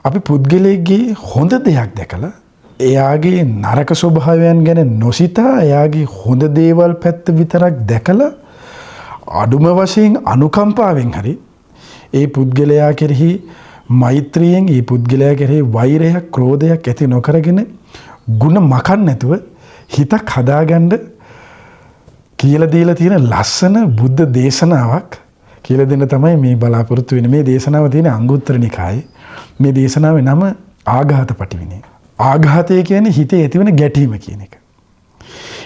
අපි පුද්ගලයෙක්ගේ හොඳ දෙයක් දැකලා එයාගේ නරක ස්වභාවයන් ගැන නොසිතා එයාගේ හොඳ දේවල් පැත්ත විතරක් දැකලා අඩුම වශයෙන් අනුකම්පාවෙන් හරි ඒ පුද්ගලයා කෙරෙහි මෛත්‍රියෙන් ඒ පුද්ගලයා කෙරෙහි වෛරයක් ක්‍රෝධයක් ඇති නොකරගෙන ಗುಣ මකන්න නැතුව හිතක් හදාගන්න කියලා දීලා තියෙන ලස්සන බුද්ධ දේශනාවක් කියලා දෙන්න තමයි මේ බලාපොරොත්තු වෙන්නේ. මේ දේශනාව තියෙන අංගුත්තර නිකායේ. මේ දේශනාවේ නම ආඝාත පටිවිණය. ආඝාතය කියන්නේ හිතේ ඇතිවන ගැටීම කියන එක.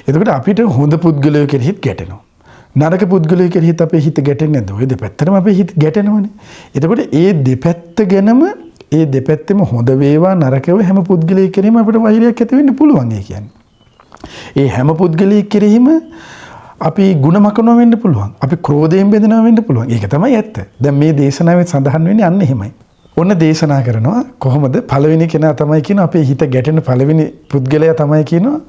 එතකොට අපිට හොඳ පුද්ගලයෝ කෙරෙහිත් ගැටෙනවා. නරක පුද්ගලයෝ කෙරෙහිත් අපේ හිත ගැටෙන්නේ නැද්ද? ඔය දෙපැත්තටම අපේ හිත ගැටෙනවනේ. එතකොට ඒ දෙපැත්ත ගැනම ඒ දෙපැත්තෙම හොඳ වේවා නරක වේවා හැම පුද්ගලයෙක් කෙරෙහිම අපිට වෛරයක් ඇති වෙන්න පුළුවන් ඒ කියන්නේ. ඒ හැම පුද්ගලයෙක් කෙරෙහිම අපි ಗುಣ මකනවා වෙන්න පුළුවන්. අපි ක්‍රෝධයෙන් බෙදනවා වෙන්න පුළුවන්. ඒක තමයි ඇත්ත. දැන් මේ දේශනාවේ සඳහන් වෙන්නේ අන්න එහෙමයි. ඔන්න දේශනා කරනවා කොහොමද පළවෙනි කෙනා තමයි කියන අපේ හිත ගැටෙන පළවෙනි පුද්ගලයා තමයි කියනවා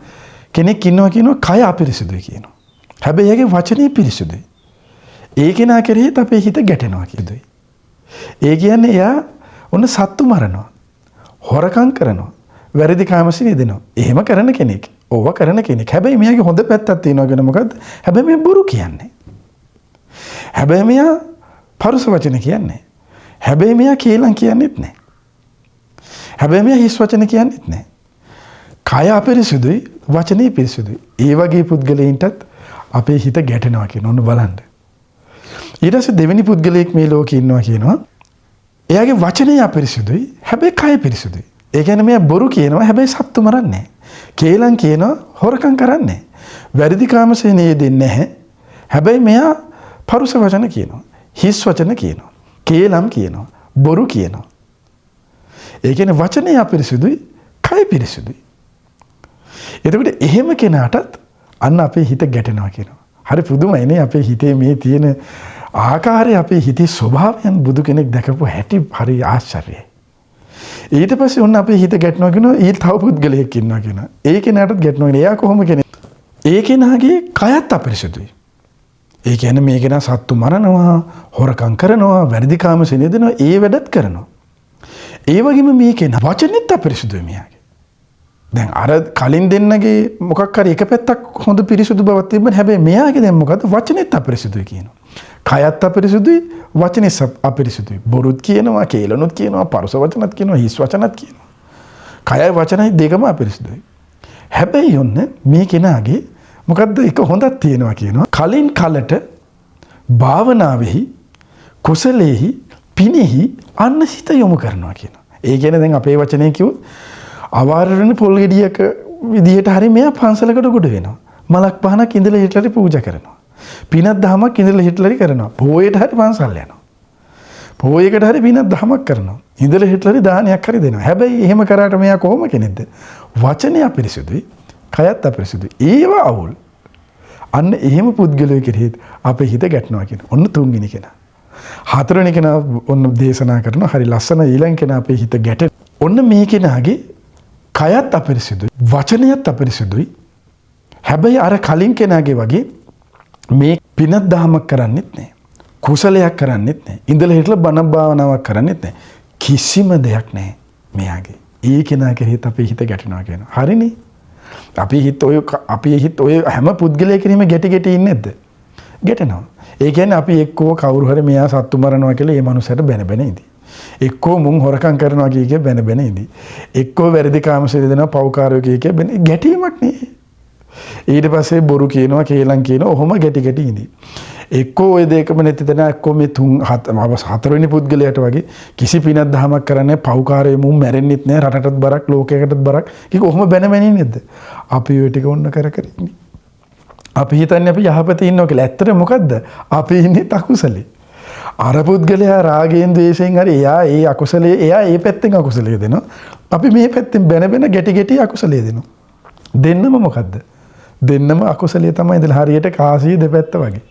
කෙනෙක් ඉන්නවා කියනවා කය අපිරිසුදුයි කියනවා. හැබැයි ඒකේ වචනේ පිරිසුදුයි. ඒ කෙනා කෙරෙහිත් අපේ හිත ගැටෙනවා කියදුයි. ඒ කියන්නේ එයා ඔන්න සත්තු මරනවා. හොරකම් කරනවා. වැරදි කාමසින දෙනවා. එහෙම කරන කෙනෙක්. ඕවා කරන කෙනෙක්. හැබැයි මෙයාගේ හොඳ පැත්තක් තියෙනවා කියන මොකද්ද? හැබැයි මෙයා බොරු කියන්නේ. හැබැයි මෙයා පරුස වචන කියන්නේ. හැබැයි මෙයා කේලම් කියන්නේත් නැහැ. හැබැයි මෙයා හිස් වචන කියන්නේත් නැහැ. කය අපිරිසුදුයි, වචනේ පිරිසුදුයි. ඒ වගේ පුද්ගලයින්ටත් අපේ හිත ගැටෙනවා කියන ඕන බලන්න. ඊට පස්සේ දෙවෙනි පුද්ගලයෙක් මේ ලෝකේ ඉන්නවා කියනවා. එයාගේ වචනේ අපිරිසුදුයි, හැබැයි කය පිරිසුදුයි. ඒ කියන්නේ මෙයා බොරු කියනවා, හැබැයි සත්තු මරන්නේ නැහැ. කේලම් කියනවා, හොරකම් කරන්නේ නැහැ. වැරදි කාමසේනේ දෙන්නේ නැහැ. හැබැයි මෙයා පරුස වචන කියනවා, හිස් වචන කියනවා. කේලම් කියනවා බොරු කියනවා. ඒ කියන්නේ වචනේ අපිරිසුදුයි කය පිරිසුදුයි. එතකොට එහෙම කෙනාටත් අන්න අපේ හිත ගැටෙනවා කියනවා. හරි පුදුමයිනේ අපේ හිතේ මේ තියෙන ආකාරය අපේ හිතේ ස්වභාවයන් බුදු කෙනෙක් දැකපු හැටි හරි ආශ්චර්යයි. ඊට පස්සේ ඔන්න අපේ හිත ගැටෙනවා කියනවා ඊ තව පුද්ගලයෙක් ඉන්නවා කියනවා. ඒ කෙනාටත් ගැටෙනවා. එයා කොහොම කෙනෙක්? ඒ කෙනාගේ කයත් අපිරිසුදුයි. ඒ කියන්නේ මේ කෙනා සත්තු මරනවා, හොරකම් කරනවා, වැරදි කාම සිනේදනවා, ඒ වැඩත් කරනවා. ඒ වගේම මේ කෙනා වචනෙත් අපිරිසුදුයි මෙයාගේ. දැන් අර කලින් දෙන්නගේ මොකක් හරි එක පැත්තක් හොඳ පිරිසුදු බවක් තිබ්බනේ. හැබැයි මෙයාගේ දැන් මොකද? වචනෙත් අපිරිසුදුයි කියනවා. කයත් අපිරිසුදුයි, වචනෙත් අපිරිසුදුයි. බොරුත් කියනවා, කේලනුත් කියනවා, පරුස වචනත් කියනවා, හිස් වචනත් කියනවා. කයයි වචනයි දෙකම අපිරිසුදුයි. හැබැයි ඔන්න මේ කෙනාගේ මොකද්ද එක හොඳක් තියෙනවා කියනවා. කලින් කලට භාවනාවෙහි කුසලෙහි පිනෙහි අන්න සිත යොමු කරනවා කියනවා. ඒ කියන්නේ දැන් අපේ වචනේ කිව්වොත් අවාරණ පොල් ගෙඩියක විදිහට හරි මෙයා පන්සලකට ගොඩ වෙනවා. මලක් පහනක් ඉඳලා හිටලා පූජා කරනවා. පිනක් දහමක් ඉඳලා හිටලා කරනවා. පොයේට හරි පන්සල් යනවා. පොයේකට හරි පිනක් දහමක් කරනවා. ඉඳලා හිටලා දානයක් හරි දෙනවා. හැබැයි එහෙම කරාට මෙයා කොහොම කෙනෙක්ද? වචනේ අපිරිසුදුයි. කයත් අපිරිසුදුයි. ඒවා අවුල්. අන්න එහෙම පුද්ගලයෙක් කෙරෙහිත් අපේ හිත ගැටෙනවා කියන. ඔන්න තුන්වෙනි කෙනා. හතරවෙනි කෙනා ඔන්න දේශනා කරනවා. හරි ලස්සන ඊළඟ කෙනා අපේ හිත ගැටෙන. ඔන්න මේ කෙනාගේ කයත් අපිරිසුදුයි. වචනයත් අපිරිසුදුයි. හැබැයි අර කලින් කෙනාගේ වගේ මේ පිනක් දහමක් කරන්නෙත් නැහැ. කුසලයක් කරන්නෙත් නැහැ. ඉඳලා හිටලා බණ භාවනාවක් කරන්නෙත් නැහැ. කිසිම දෙයක් නැහැ මෙයාගේ. ඒ කෙනා කෙරෙහිත් අපේ හිත ගැටෙනවා කියනවා. හරිනේ. අපි හිත ඔය හැම පුද්ගලයෙක් කෙනෙම ගැටි ඉන්නේ නැද්ද? ගැටෙනවා. ඒ කියන්නේ අපි එක්කෝ කවුරු හරි මෙයා සත්තු මරනවා කියලා ඒ මනුස්සයට බැන ඉඳි. එක්කෝ මුන් හොරකම් කරනවා කිය බැන ඉඳි. එක්කෝ වැරදි කාමසෙද දෙනවා පව්කාරයෝ කිය බැන ගැටීමක් නේ. ඊට පස්සේ බොරු කියනවා කේලම් කියනවා ඔහොම ගැටි ඉඳි. එක්කෝ ඔය දෙකම නැති තැන එක්කෝ මේ හතරවෙනි පුද්ගලයාට වගේ කිසි පිනක් දහමක් කරන්නේ පව්කාරයෝ මුන් මැරෙන්නෙත් නෑ රටටත් බරක් ලෝකයකටත් බරක් කික ඔහොම බැනමැනින් නැද්ද? අපි ඔය ටික ඔන්න කර ඉන්නේ. අපි හිතන්නේ අපි යහපතේ ඉන්නවා කියලා. ඇත්තට මොකද්ද? අපි ඉන්නේ අකුසලේ. අර පුද්ගලයා රාගයෙන් ද්වේෂයෙන් හරි එයා ඒ අකුසලයේ එයා ඒ පැත්තෙන් අකුසලයේ දෙනවා. අපි මේ පැත්තෙන් බැන ගැටි අකුසලයේ දෙනවා. දෙන්නම මොකද්ද? දෙන්නම අකුසලයේ තමයි ඉඳලා හරියට කාසිය දෙපැත්ත වගේ.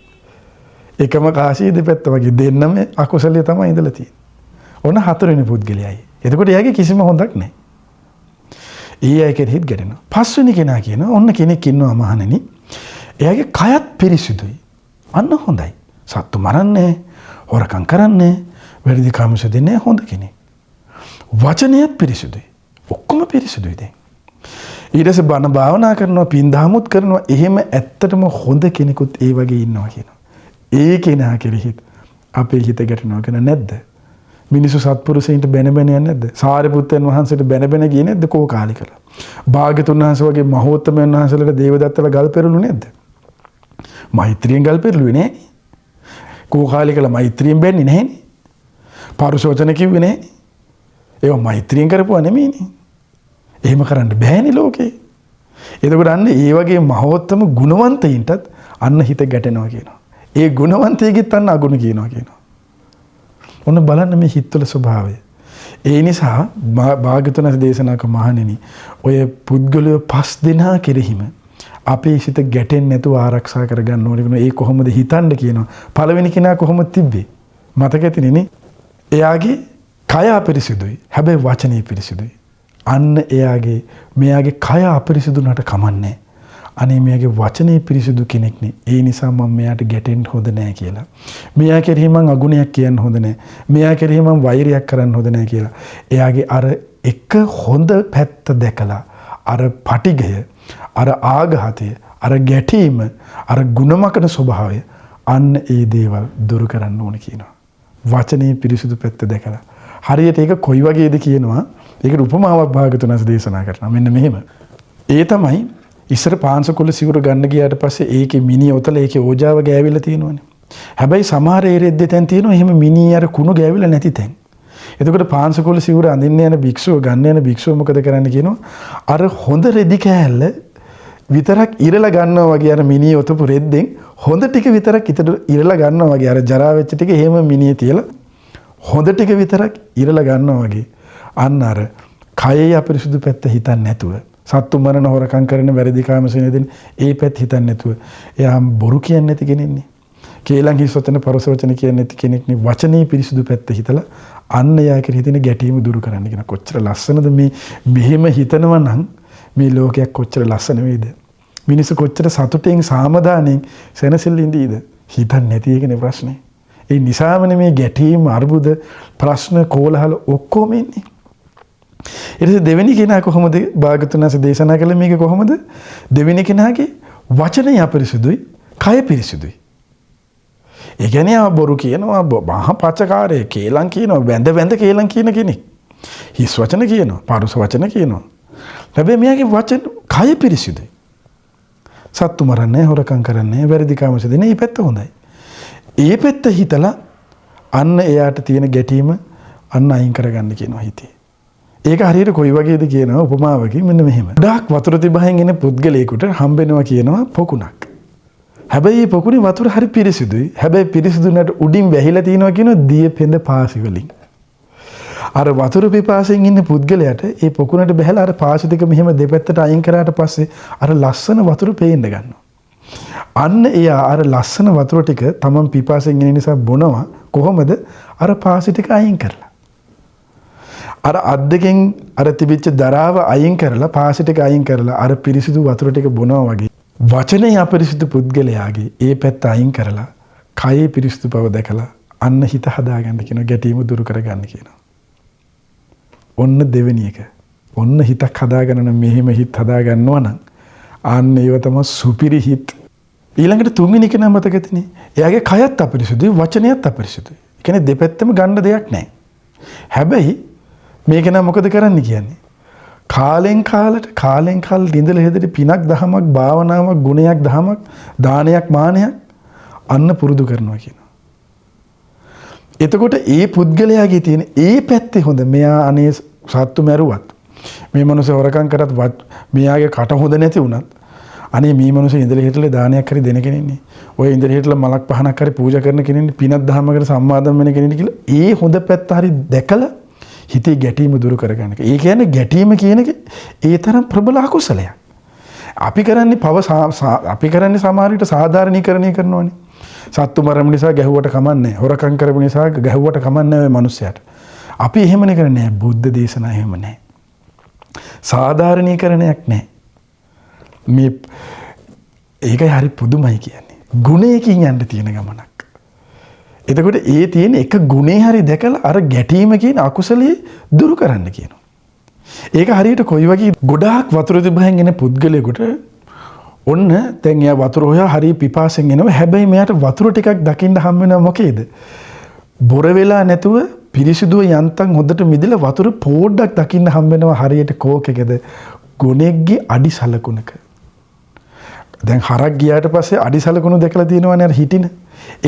එකම කාසිය දෙපැත්ත වගේ දෙන්නම අකුසලයේ තමයි ඉඳලා තියෙන්නේ. ඔන්න හතරවෙනි පුද්ගලයයි. එතකොට එයාගේ කිසිම හොඳක් නැහැ. ඒ අය කෙරෙහිත් ගැටෙනවා. පස්වෙනි කෙනා කියනවා ඔන්න කෙනෙක් ඉන්නවා මහණෙනි. එයාගේ කයත් පිරිසුදුයි. අන්න හොඳයි. සත්තු මරන්නේ, හොරකම් කරන්නේ, වැරදි කාමස දෙන්නේ හොඳ කෙනෙක්. වචනයත් පිරිසුදුයි. ඔක්කොම පිරිසුදුයි දැන්. ඊට පස්සේ බණ භාවනා කරනවා, පින් දහමුත් කරනවා. එහෙම ඇත්තටම හොඳ කෙනෙකුත් ඒ වගේ ඉන්නවා කියනවා. ඒ කෙනා කෙරෙහිත් අපේ හිත ගැටෙනවා කියන නැද්ද? මිනිස්සු සත්පුරුෂයින්ට බැන බැන යන්නේ නැද්ද? සාරිපුත්තයන් වහන්සේට බැන බැන ගියේ නැද්ද කෝ කාලේ කළා? භාග්‍යතුන් වහන්සේ වගේ මහෝත්තමයන් වහන්සේලාට දේවදත්තලා ගල් පෙරළුනේ නැද්ද? මෛත්‍රියෙන් ගල් පෙරළුවේ නෑනේ. කෝ කාලේ කළා මෛත්‍රියෙන් බැන්නේ නැහැනේ. පරුෂ වචන කිව්වේ නැහැනේ. ඒවා මෛත්‍රියෙන් කරපුවා නෙමෙයිනේ. එහෙම කරන්න බෑනේ ලෝකේ. එතකොට අන්න ඒ වගේ මහෝත්තම ගුණවන්තයින්ටත් අන්න හිත ගැටෙනවා කියනවා. ඒ ගුණවන්තයෙක්ගෙත් අන්න අගුණ කියනවා කියනවා. ඔන්න බලන්න මේ හිතවල ස්වභාවය. ඒ නිසා භාග්‍යවතුන් දේශනා කළ මහණෙනි, ඔය පුද්ගලයෝ 5 දෙනා කෙරෙහිම අපේ හිත ගැටෙන්නේ නැතුව ආරක්ෂා කරගන්න ඕනේ. ඒ කොහොමද හිතන්න කියනවා. පළවෙනි කෙනා කොහොමද තිබ්බේ? මතක ඇතිනේ. එයාගේ කය අපිරිසිදුයි. හැබැයි වචනේ පිරිසිදුයි. අන්න එයාගේ මෙයාගේ කය අපිරිසිදුනට කමන්නේ. අනේ මෙයාගේ වචනේ පිරිසිදු කෙනෙක් නේ. ඒ නිසා මම මෙයාට ගැටෙන්න හොඳ නැහැ කියලා. මෙයා කෙරෙහි මං අගුණයක් කියන්න හොඳ නැහැ. මෙයා කෙරෙහි මං වෛරයක් කරන්න හොඳ නැහැ කියලා. එයාගේ අර එක හොඳ පැත්ත දැකලා අර පටිඝය, අර ආඝාතය, අර ගැටීම, අර ගුණමකන ස්වභාවය අන්න ඒ දේවල් දුරු කරන්න ඕන කියනවා. වචනේ පිරිසිදු පැත්ත දැකලා. හරියට ඒක කොයි වගේද කියනවා. ඒකට උපමාවක් භාග්‍යවතුන් වහන්සේ දේශනා කරනවා. මෙන්න මෙහෙම. ඒ තමයි ඉස්සර පාංශකොළ සිවුර ගන්න ගියාට පස්සේ ඒකේ මිනි ඔතල ඒකේ ඕජාව ගෑවිලා තියෙනවනේ. හැබැයි සමහර ඒරෙද්ද තැන් තියෙනවා එහෙම මිනි අර කුණු ගෑවිලා නැති තැන්. එතකොට පාංශකොළ සිවුර අඳින්න යන භික්ෂුව ගන්න යන භික්ෂුව මොකද කරන්න කියනවා? අර හොඳ රෙදි කෑල්ල විතරක් ඉරලා ගන්නවා වගේ අර මිනි ඔතපු රෙද්දෙන් හොඳ ටික විතරක් ඉරලා ගන්නවා වගේ අර ජරා වෙච්ච ටික එහෙම මිනියේ තියලා හොඳ ටික විතරක් ඉරලා ගන්නවා වගේ. අන්න අර කයේ අපිරිසුදු පැත්ත හිතන්නේ නැතුව සත්තු මරණ හොරකම් කරන වැරදි කාමසේන දෙන ඒ පැත්ත හිතන්නේ නැතුව එයා බොරු කියන්නේ නැති කෙනෙක්නේ. කේලම් හිස් වචන පරස වචන කියන්නේ නැති කෙනෙක්නේ. වචනේ පිරිසුදු පැත්ත හිතලා අන්න එයා කෙරෙහි තියෙන ගැටීම දුරු කරන්න කියන කොච්චර ලස්සනද මේ මෙහෙම හිතනවා නම් මේ ලෝකයක් කොච්චර ලස්සන වේද? මිනිස්සු කොච්චර සතුටෙන් සාමදානෙන් සැනසෙල්ල ඉඳීද? හිතන්නේ නැති එකනේ ප්‍රශ්නේ. ඒ නිසාමනේ මේ ගැටීම් අර්බුද ප්‍රශ්න කෝලහල ඔක්කොම එන්නේ. ඊට දෙවෙනි කෙනා කොහොමද භාග්‍යවතුන් වහන්සේ දේශනා කළේ මේක කොහොමද? දෙවෙනි කෙනාගේ වචනය අපිරිසුදුයි, කය පිරිසුදුයි. ඒ කියන්නේ ආ බොරු කියනවා, මහා පචකාරය කේලම් කියනවා, වැඳ කේලම් කියන කෙනෙක්. හිස් වචන කියනවා, පරුස වචන කියනවා. හැබැයි මෙයාගේ වචන කය පිරිසුදුයි. සත්තු මරන්නේ, හොරකම් කරන්නේ, වැරදි කාමස දෙන්නේ මේ පැත්ත හොඳයි. ඒ පැත්ත හිතලා අන්න එයාට තියෙන ගැටීම අන්න අයින් කරගන්න කියනවා හිතේ. ඒක හරියට කොයි වගේද කියනවා උපමාවකින් මෙන්න මෙහෙම. ගොඩාක් වතුර තිබහෙන් එන පුද්ගලයෙකුට හම්බෙනවා කියනවා පොකුණක්. හැබැයි මේ පොකුණේ වතුර හරි පිරිසිදුයි. හැබැයි පිරිසිදු නැට උඩින් වැහිලා තියෙනවා කියනවා දිය පෙඳ පාසි වලින්. අර වතුර පිපාසයෙන් ඉන්න පුද්ගලයාට මේ පොකුණට බහැලා අර පාසි දෙක මෙහෙම දෙපැත්තට අයින් කරාට පස්සේ අර ලස්සන වතුර පේන්න ගන්නවා. අන්න එයා අර ලස්සන වතුර ටික තමන් පිපාසයෙන් ඉන්න නිසා බොනවා කොහොමද? අර පාසි ටික අයින් කරලා. අර අද්දකින් අර තිබිච්ච දරාව අයින් කරලා පාසි ටික අයින් කරලා අර පිරිසිදු වතුර ටික බොනවා වගේ වචනේ අපිරිසිදු පුද්ගලයාගේ ඒ පැත්ත අයින් කරලා කයේ පිරිසිදු බව දැකලා අන්න හිත හදාගන්න කියන ගැටීම දුරු කරගන්න කියනවා. ඔන්න දෙවෙනි එක. ඔන්න හිතක් හදාගන්න මෙහෙම හිත හදාගන්නවා නම් අන්න ඒව තමයි සුපිරි හිත. ඊළඟට තුන්වෙනි කෙනා මතක තිනේ. එයාගේ කයත් අපිරිසිදුයි, වචනයත් අපිරිසිදුයි. ඒ කියන්නේ දෙපැත්තම ගන්න දෙයක් නැහැ. හැබැයි මේක නම් මොකද කරන්න කියන්නේ? කාලෙන් කාලට ඉඳලා හෙදට පිනක් දහමක් භාවනාවක් ගුණයක් දහමක් දානයක් මානයක් අන්න පුරුදු කරනවා කියනවා. එතකොට ඒ පුද්ගලයාගේ තියෙන ඒ පැත්තේ හොඳ මෙයා අනේ සත්තු මැරුවත් මේ මනුස්සය හොරකම් කරත් මෙයාගේ කට හොඳ නැති වුණත් අනේ මේ මනුස්සය ඉඳලා හිටලා දානයක් හරි දෙන කෙනෙක්නේ. ඔය ඉඳලා හිටලා මලක් පහනක් හරි පූජා කරන කෙනෙක්නේ. පිනක් දහමකට සම්මාදම් වෙන කෙනෙක් කියලා ඒ හොඳ පැත්ත හරි දැකලා හිතේ ගැටීම දුරු කරගන්න එක. ඒ කියන්නේ ගැටීම කියන එක ඒ තරම් ප්‍රබල අකුසලයක්. අපි කරන්නේ සමහර විට සාධාරණීකරණය කරනවානේ. සත්තු මරම නිසා ගැහුවට කමන්නේ, හොරකම් කරපු නිසා ගැහුවට කමන්නේ ඔය මිනිස්සයාට. අපි එහෙමනේ කරන්නේ. බුද්ධ දේශනා එහෙම නැහැ. සාධාරණීකරණයක් නැහැ. මේ ඒකයි හරි පුදුමයි කියන්නේ. ගුණයකින් යන්න තියෙන ගමනක්. එතකොට ඒ තියෙන එක ගුණේ හරි දැකලා අර ගැටීම කියන අකුසලයේ දුරු කරන්න කියනවා. ඒක හරියට කොයි වගේ ගොඩාක් වතුර දිබහෙන් එන පුද්ගලයෙකුට ඔන්න දැන් එයා වතුර හොයා හරි පිපාසෙන් එනවා. හැබැයි මෙයාට වතුර ටිකක් දකින්න හම් වෙනවා මොකේද? බොර වෙලා නැතුව පිරිසිදුව යන්තම් හොඳට මිදලා වතුර පොඩ්ඩක් දකින්න හම් වෙනවා හරියට කෝකෙකද ගොනෙක්ගේ අඩි සලකුණක. දැන් හරක් ගියාට පස්සේ අඩි සලකුණු දැකලා තියෙනවනේ අර හිටින.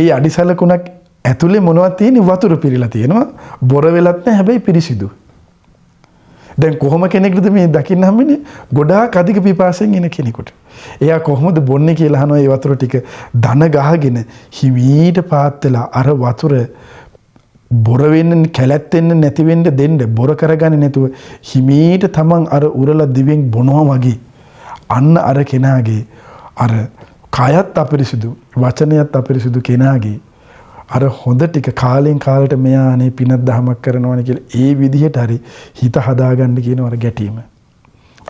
ඒ අඩි සලකුණක් ඇතුලේ මොනවද තියෙන්නේ? වතුර පිරීලා තියෙනවා. බොර වෙලත් නැහැ හැබැයි පිරිසිදු. දැන් කොහොම කෙනෙක්ද මේ දකින්න හම්බෙන්නේ? ගොඩාක් අධික පිපාසයෙන් ඉන කෙනෙකුට. එයා කොහොමද බොන්නේ කියලා අහනවා. ඒ වතුර ටික දන ගහගෙන හිමීට පාත් වෙලා අර වතුර බොර වෙන්න කැලැත් වෙන්න නැති වෙන්න දෙන්න බොර කරගන්නේ නැතුව හිමීට තමන් අර උරලා දිවෙන් බොනවා වගේ. අන්න අර කෙනාගේ අර කයත් අපිරිසුදු වචනයත් අපිරිසුදු කෙනාගේ අර හොඳ ටික කාලෙන් කාලට මෙයා අනේ පිනක් දහමක් කරනවානේ කියලා ඒ විදිහට හරි හිත හදාගන්න කියන අර ගැටීම.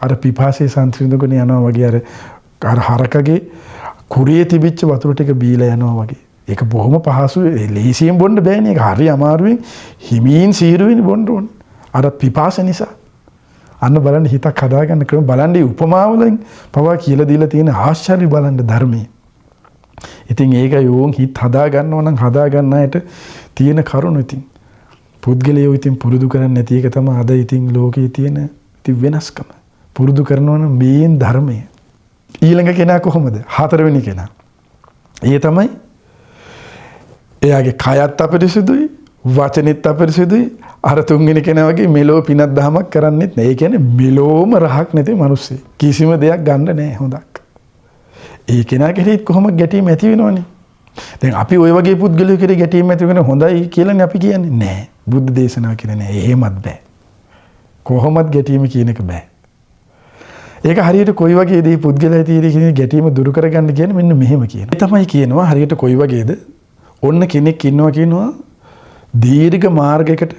අර පිපාසයේ සංසිඳුගෙන යනවා වගේ අර හරකගේ කුරියේ තිබිච්ච වතුර ටික බීලා යනවා වගේ. ඒක බොහොම පහසුයි. ලේසියෙන් බොන්න බෑනේ. ඒක හරි අමාරුවෙන් හිමින් සීරුවෙන් බොන්න ඕන. අර පිපාස නිසා. අන්න බලන්න හිතක් හදාගන්න ක්‍රම බලන්න උපමාවලින් පවා කියලා දීලා තියෙන ආශ්චර්ය බලන්න ධර්මයේ. ඉතින් ඒක යෝන් හිත හදා ගන්නව නම් හදා ගන්න අයට තියෙන කරුණ ඉතින් පුද්ගලයෝ ඉතින් පුරුදු කරන්නේ නැති එක තමයි අද ඉතින් ලෝකේ තියෙන ඉතින් වෙනස්කම. පුරුදු කරනවා නම් මේන් ධර්මය. ඊළඟ කෙනා කොහොමද? හතරවෙනි කෙනා. ඒ තමයි එයාගේ කයත් අපිරිසුදුයි, වචනෙත් අපිරිසුදුයි. අර තුන්වෙනි කෙනා වගේ මෙලෝ පිනක් දහමක් කරන්නෙත් නෑ. ඒ කියන්නේ මෙලෝම රහක් නැති මිනිස්සෙක්. කිසිම දෙයක් ගන්න නෑ හොඳක්. ඒ කෙනා කෙරෙහිත් කොහොම ගැටීම් ඇති වෙනවනේ. දැන් අපි ওই වගේ පුද්ගලයෝ කෙරෙහි ගැටීම් ඇති වෙන හොඳයි කියලානේ අපි කියන්නේ. නෑ. බුද්ධ දේශනාව කියන්නේ නෑ. එහෙමත් බෑ. කොහොමත් ගැටීම කියන එක බෑ. ඒක හරියට කොයි වගේද මේ පුද්ගලයා තියෙන ගැටීම දුරු කරගන්න කියන්නේ මෙන්න මෙහෙම කියනවා. ඒ තමයි කියනවා හරියට කොයි වගේද? ඔන්න කෙනෙක් ඉන්නවා කියනවා දීර්ඝ මාර්ගයකට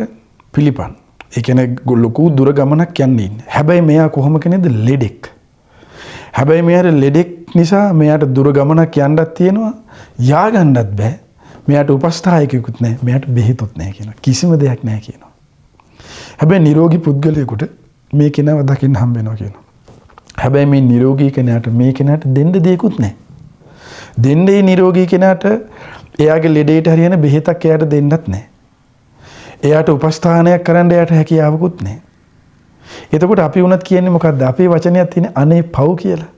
පිළිපන්. ඒ කියන්නේ ලොකු දුර ගමනක් යන්නේ ඉන්නේ. හැබැයි මෙයා කොහොම කෙනෙක්ද? ලෙඩෙක්. හැබැයි මෙයාට ලෙඩෙක් නිසා මෙයාට දුර ගමනක් යන්නත් තියෙනවා. යා ගන්නත් බෑ. මෙයාට උපස්ථායකයෙකුත් නැහැ. මෙයාට බෙහෙතුත් නැහැ කියනවා. කිසිම දෙයක් නැහැ කියනවා. හැබැයි නිරෝගී පුද්ගලයෙකුට මේ කෙනාව දකින්න හම්බ වෙනවා කියනවා. හැබැයි මේ නිරෝගී කෙනාට මේ කෙනාට දෙන්න දෙයක්වත් නැහැ. දෙන්නේ නිරෝගී කෙනාට එයාගේ ලෙඩේට හරියන බෙහෙතක් එයාට දෙන්නත් නැහැ. එයාට උපස්ථානයක් කරන්න එයාට හැකියාවකුත් නැහැ. එතකොට අපි වුණත් කියන්නේ මොකද්ද? අපේ වචනයක් තියෙන අනේ පව් කියලා.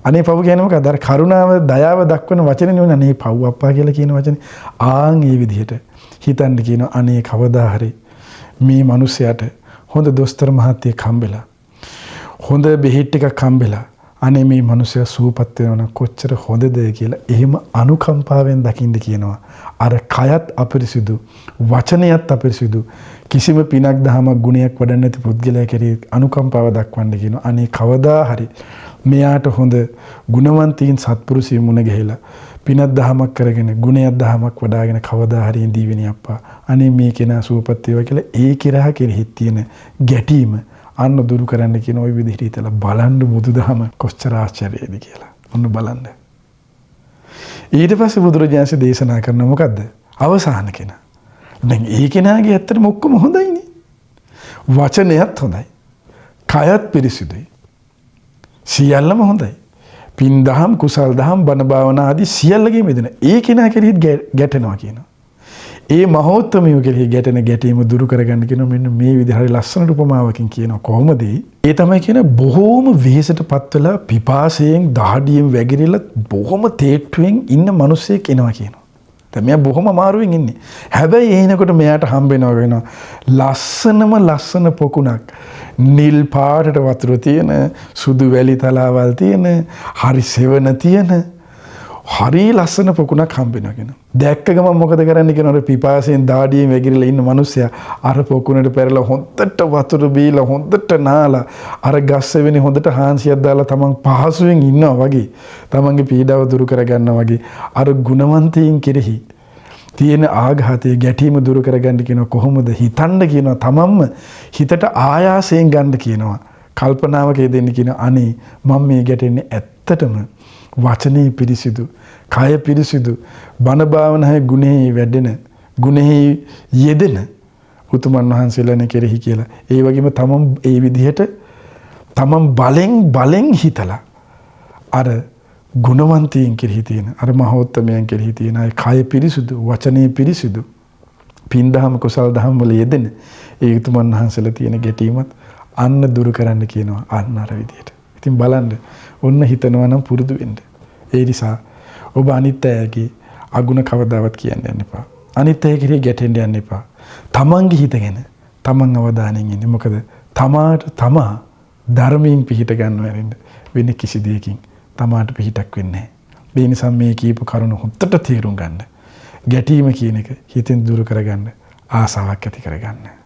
අනේ පව් කියන්නේ මොකද්ද? අර කරුණාව, දයාව දක්වන වචනේ නෙවෙයි අනේ පව් අප්පා කියලා කියන වචනේ. ආන් මේ විදිහට හිතන්න කියනවා අනේ කවදා හරි මේ මිනිසයාට හොඳ දොස්තර මහත්තයෙක් හම්බෙලා හොඳ බෙහෙත් ටිකක් හම්බෙලා අනේ මේ මිනිසයා සුවපත් වෙනවා කොච්චර හොඳද කියලා එහෙම අනුකම්පාවෙන් දකින්න කියනවා. අර කයත් අපිරිසිදු, වචනයත් අපිරිසිදු, කිසිම පිනක් දහමක් ගුණයක් වඩන්නේ නැති පුද්ගලයා කෙරෙහි අනුකම්පාව දක්වන්න කියනවා. අනේ කවදා හරි මෙයාට හොඳ ගුණවන්තයින් සත්පුරුෂයන් මුණ ගැහිලා පිනක් දහමක් කරගෙන ගුණයක් දහමක් වඩාගෙන කවදා හරි ඉඳීවිනි අප්පා. අනේ මේ කෙනා සුවපත් වේවා කියලා ඒ කිරහ කෙරෙහි තියෙන ගැටීම අන්න දුරු කරන්න කියන ওই විදිහට හිතලා බලන්න බුදුදහම කොච්චර ආශ්චර්යද කියලා. ඔන්න බලන්න. ඊට පස්සේ බුදුරජාණන් දේශනා කරන මොකද්ද? අවසාන කෙනා. දැන් ඒ කෙනාගේ ඇත්තටම ඔක්කොම හොඳයිනේ. වචනයත් හොඳයි. කයත් පිරිසිදුයි. සියල්ලම හොඳයි. පින් දහම්, කුසල් දහම්, බණ භාවනා ආදී සියල්ලගේ මෙදෙන. ඒ කෙනා කෙරෙහි ගැටෙනවා කියනවා. ඒ මහෝත්තමයෝ කෙරෙහි ගැටෙන ගැටීම දුරු කරගන්න කියන මෙන්න මේ විදිහ හරි ලස්සනට උපමාවකින් කියනවා. කොහොමද? ඒ තමයි කියන බොහෝම වෙහෙසටපත් වෙලා පිපාසයෙන් දහඩියෙන් වැగిරිලා බොහොම තේට්ටුවෙන් ඉන්න මිනිස්සෙක් එනවා කියනවා. දැන් මෙයා බොහොම අමාරුවෙන් ඉන්නේ. හැබැයි එනකොට මෙයාට හම්බ වෙනවා ලස්සන පොකුණක්. නිල් පාටට වතුර තියෙන, සුදු වැලි තලාවල් තියෙන, හරි සෙවණ තියෙන හරි ලස්සන පොකුණක් හම්බ වෙනවා කියනවා. දැක්ක ගමන් මොකද කරන්නේ කියනවා? පිපාසයෙන් දාඩියෙන් වැగిරලා ඉන්න මිනිස්සයා අර පොකුණට පෙරලා හොඳට වතුර බීලා හොඳට නාලා අර ගස්සෙවෙනි හොඳට හාන්සියක් දාලා තමන් පහසුවෙන් ඉන්නවා වගේ තමන්ගේ පීඩාව දුරු කරගන්නවා වගේ අර ගුණවන්තයින් කෙරෙහි තියෙන ආඝාතයේ ගැටීම දුරු කරගන්න කියනවා. කොහොමද? හිතන්න කියනවා. තමන්ම හිතට ආයාසයෙන් ගන්න කියනවා. කල්පනාවක යෙදෙන්න කියනවා. අනේ මම මේ ගැටෙන්නේ ඇත්තටම වචනේ පිරිසිදු, කය පිරිසිදු බණ භාවනාවේ ගුණෙහි වැඩෙන ගුණෙහි යෙදෙන උතුමන් වහන්සේලානේ කෙරෙහි කියලා. ඒ වගේම තමන් ඒ විදිහට තමන් බලෙන් හිතලා අර ගුණවන්තයන් කෙරෙහි තියෙන අර මහෝත්තමයන් කෙරෙහි තියෙන අය කය පිරිසිදු වචනේ පිරිසිදු පින්දහම කුසල් දහම් වල යෙදෙන ඒ උතුමන් වහන්සේලා තියෙන ගැටීමත් අන්න දුරු කරන්න කියනවා අන්න අර විදිහට. ඉතින් බලන්න ඔන්න හිතනවා නම් පුරුදු වෙන්න. ඒ නිසා ඔබ අනිත් අයගේ අගුණ කවදාවත් කියන්න යන්න එපා. අනිත් අය කෙරෙහි ගැටෙන්න යන්න එපා. තමන්ගේ හිත ගැන තමන් අවධානයෙන් ඉන්න. මොකද තමා ධර්මයෙන් පිහිට ගන්නව ඇරෙන්න වෙන කිසි දෙයකින් තමාට පිහිටක් වෙන්නේ නැහැ. ඒ නිසා මේ කීප කරුණ හොත්තට තේරුම් ගන්න. ගැටීම කියන එක හිතෙන් දුරු කරගන්න ආසාවක් ඇති කරගන්න.